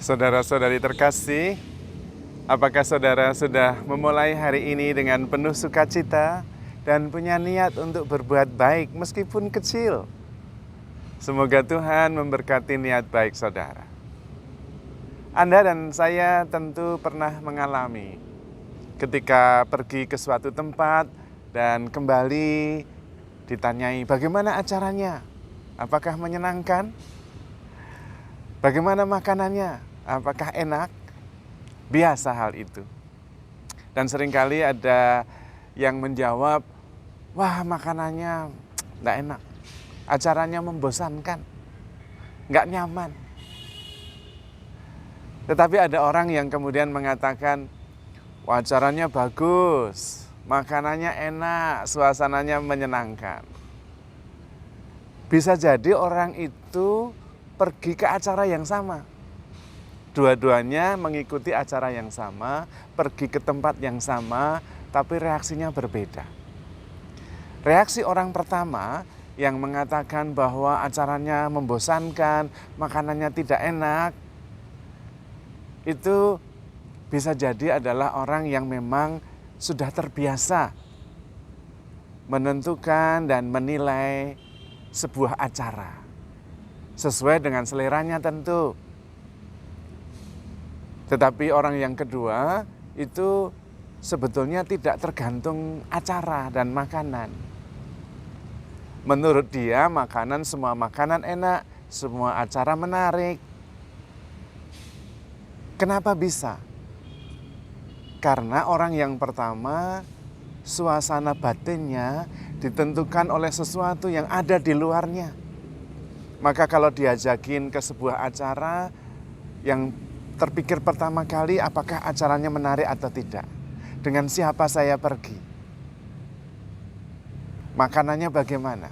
Saudara-saudari terkasih, apakah saudara sudah memulai hari ini dengan penuh sukacita dan punya niat untuk berbuat baik meskipun kecil? Semoga Tuhan memberkati niat baik saudara. Anda dan saya tentu pernah mengalami ketika pergi ke suatu tempat dan kembali ditanyai bagaimana acaranya, apakah menyenangkan? Bagaimana makanannya? Apakah enak? Biasa hal itu. Dan seringkali ada yang menjawab, wah makanannya nggak enak. Acaranya membosankan, nggak nyaman. Tetapi ada orang yang kemudian mengatakan, wah acaranya bagus, makanannya enak, suasananya menyenangkan. Bisa jadi orang itu pergi ke acara yang sama. Dua-duanya mengikuti acara yang sama, pergi ke tempat yang sama, tapi reaksinya berbeda. Reaksi orang pertama yang mengatakan bahwa acaranya membosankan, makanannya tidak enak, itu bisa jadi adalah orang yang memang sudah terbiasa menentukan dan menilai sebuah acara sesuai dengan seleranya tentu. Tetapi orang yang kedua itu sebetulnya tidak tergantung acara dan makanan. Menurut dia semua makanan enak, semua acara menarik. Kenapa bisa? Karena orang yang pertama suasana batinnya ditentukan oleh sesuatu yang ada di luarnya. Maka kalau diajakin ke sebuah acara, yang terpikir pertama kali apakah acaranya menarik atau tidak. Dengan siapa saya pergi. Makanannya bagaimana.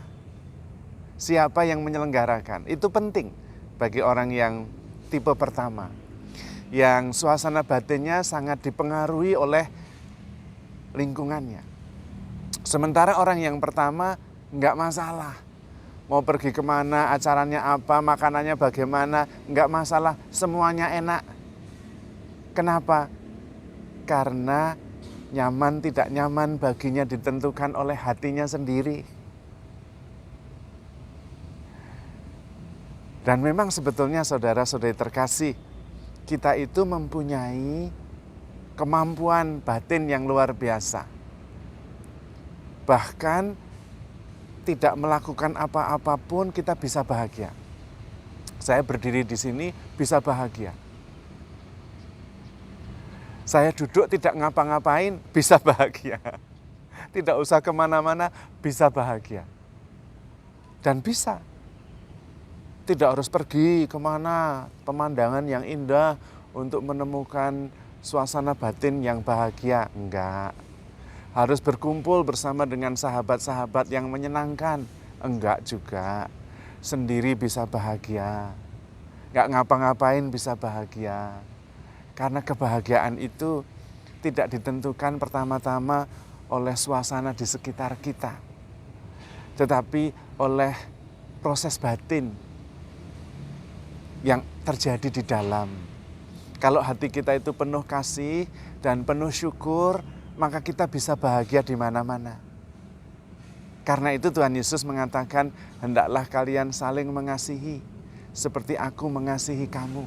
Siapa yang menyelenggarakan. Itu penting bagi orang yang tipe pertama. Yang suasana batinnya sangat dipengaruhi oleh lingkungannya. Sementara orang yang pertama nggak masalah. Mau pergi kemana, acaranya apa, makanannya bagaimana, enggak masalah, semuanya enak. Kenapa? Karena nyaman tidak nyaman baginya ditentukan oleh hatinya sendiri. Dan memang sebetulnya saudara-saudari terkasih, kita itu mempunyai kemampuan batin yang luar biasa. Bahkan tidak melakukan apa-apa pun kita bisa bahagia. Saya berdiri di sini bisa bahagia. Saya duduk tidak ngapa-ngapain bisa bahagia. Tidak usah kemana-mana bisa bahagia. Dan bisa. Tidak harus pergi kemana, pemandangan yang indah untuk menemukan suasana batin yang bahagia. Enggak. Harus berkumpul bersama dengan sahabat-sahabat yang menyenangkan. Enggak juga. Sendiri bisa bahagia. Enggak ngapa-ngapain bisa bahagia. Karena kebahagiaan itu tidak ditentukan pertama-tama oleh suasana di sekitar kita. Tetapi oleh proses batin yang terjadi di dalam. Kalau hati kita itu penuh kasih dan penuh syukur, maka kita bisa bahagia di mana-mana. Karena itu Tuhan Yesus mengatakan, hendaklah kalian saling mengasihi seperti aku mengasihi kamu.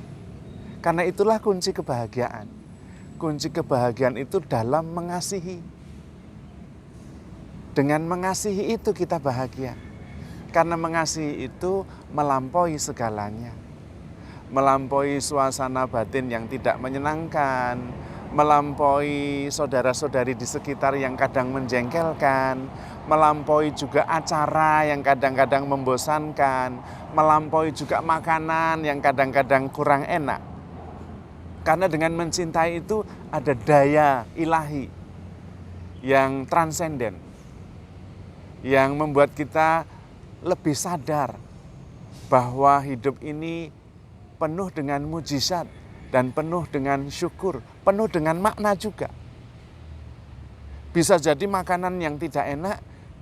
Karena itulah kunci kebahagiaan. Kunci kebahagiaan itu dalam mengasihi. Dengan mengasihi itu kita bahagia. Karena mengasihi itu melampaui segalanya. Melampaui suasana batin yang tidak menyenangkan, melampaui saudara-saudari di sekitar yang kadang menjengkelkan, melampaui juga acara yang kadang-kadang membosankan, melampaui juga makanan yang kadang-kadang kurang enak. Karena dengan mencintai itu ada daya ilahi yang transenden, yang membuat kita lebih sadar bahwa hidup ini penuh dengan mujizat dan penuh dengan syukur, penuh dengan makna juga. Bisa jadi makanan yang tidak enak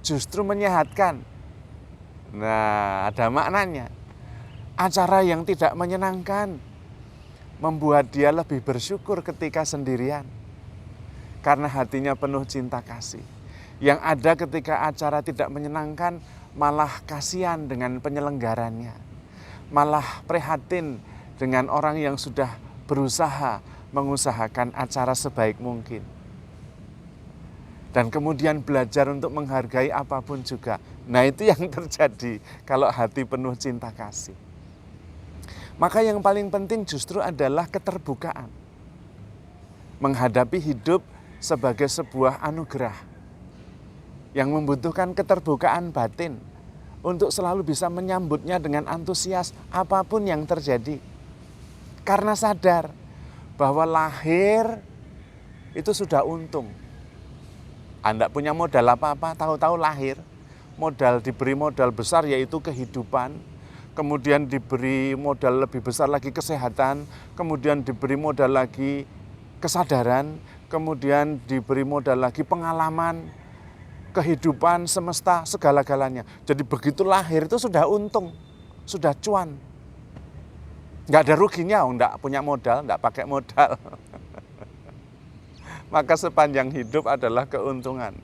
justru menyehatkan. Nah, ada maknanya. Acara yang tidak menyenangkan membuat dia lebih bersyukur ketika sendirian. Karena hatinya penuh cinta kasih. Yang ada ketika acara tidak menyenangkan, malah kasihan dengan penyelenggaranya. Malah prihatin dengan orang yang sudah berusaha mengusahakan acara sebaik mungkin. Dan kemudian belajar untuk menghargai apapun juga. Nah, itu yang terjadi kalau hati penuh cinta kasih. Maka yang paling penting justru adalah keterbukaan. Menghadapi hidup sebagai sebuah anugerah yang membutuhkan keterbukaan batin untuk selalu bisa menyambutnya dengan antusias apapun yang terjadi. Karena sadar bahwa lahir itu sudah untung. Anda punya modal apa-apa, tahu-tahu lahir. Diberi modal besar yaitu kehidupan. Kemudian diberi modal lebih besar lagi kesehatan, kemudian diberi modal lagi kesadaran, kemudian diberi modal lagi pengalaman, kehidupan, semesta, segala-galanya. Jadi begitu lahir itu sudah untung, sudah cuan. Nggak ada ruginya, nggak punya modal, nggak pakai modal. Maka sepanjang hidup adalah keuntungan.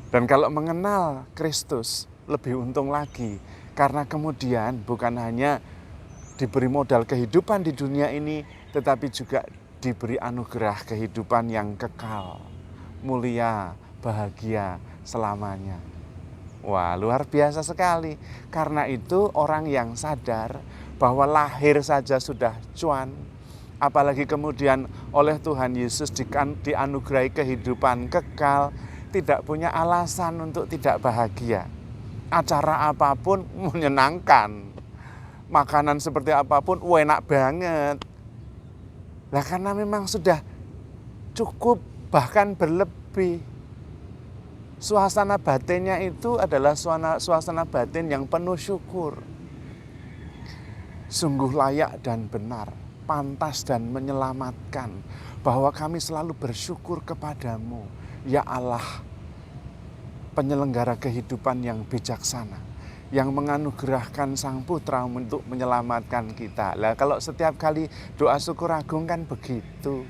Dan kalau mengenal Kristus, lebih untung lagi. Karena kemudian bukan hanya diberi modal kehidupan di dunia ini, tetapi juga diberi anugerah kehidupan yang kekal, mulia, bahagia selamanya. Wah, luar biasa sekali. Karena itu orang yang sadar bahwa lahir saja sudah cuan, apalagi kemudian oleh Tuhan Yesus dianugerahi kehidupan kekal, tidak punya alasan untuk tidak bahagia. Acara apapun menyenangkan, makanan seperti apapun enak banget. Nah, karena memang sudah cukup, bahkan berlebih. Suasana batinnya itu adalah suasana batin yang penuh syukur. Sungguh layak dan benar, pantas dan menyelamatkan, bahwa kami selalu bersyukur kepadamu, ya Allah, penyelenggara kehidupan yang bijaksana, yang menganugerahkan Sang Putra untuk menyelamatkan kita. Lah, kalau setiap kali doa syukur agung kan begitu.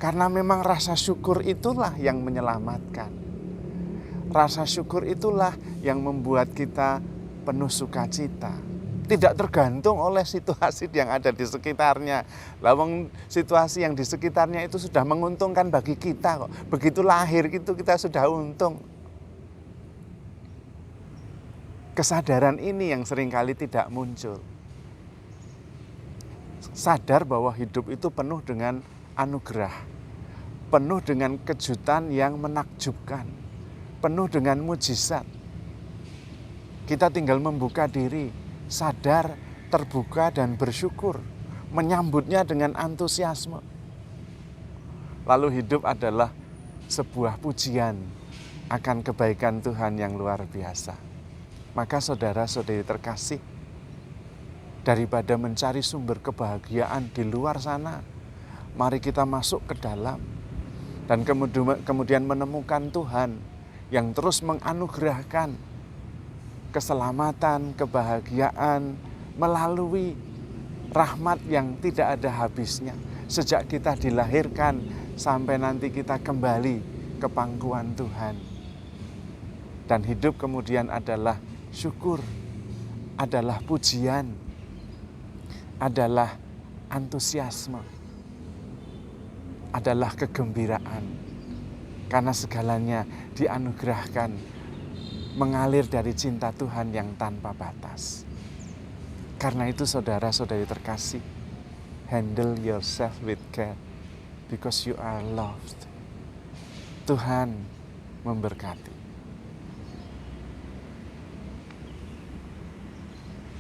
Karena memang rasa syukur itulah yang menyelamatkan. Rasa syukur itulah yang membuat kita penuh sukacita. Tidak tergantung oleh situasi yang ada di sekitarnya. Lawang situasi yang di sekitarnya itu sudah menguntungkan bagi kita kok. Begitu lahir gitu kita sudah untung. Kesadaran ini yang seringkali tidak muncul. Sadar bahwa hidup itu penuh dengan anugerah, penuh dengan kejutan yang menakjubkan, penuh dengan mujizat. Kita tinggal membuka diri, sadar, terbuka dan bersyukur, menyambutnya dengan antusiasme. Lalu hidup adalah sebuah pujian akan kebaikan Tuhan yang luar biasa. Maka saudara-saudari terkasih, daripada mencari sumber kebahagiaan di luar sana, mari kita masuk ke dalam dan kemudian menemukan Tuhan yang terus menganugerahkan keselamatan, kebahagiaan melalui rahmat yang tidak ada habisnya. Sejak kita dilahirkan sampai nanti kita kembali ke pangkuan Tuhan. Dan hidup kemudian adalah syukur, adalah pujian, adalah antusiasme, adalah kegembiraan. Karena segalanya dianugerahkan mengalir dari cinta Tuhan yang tanpa batas. Karena itu saudara-saudari terkasih, handle yourself with care because you are loved. Tuhan memberkati.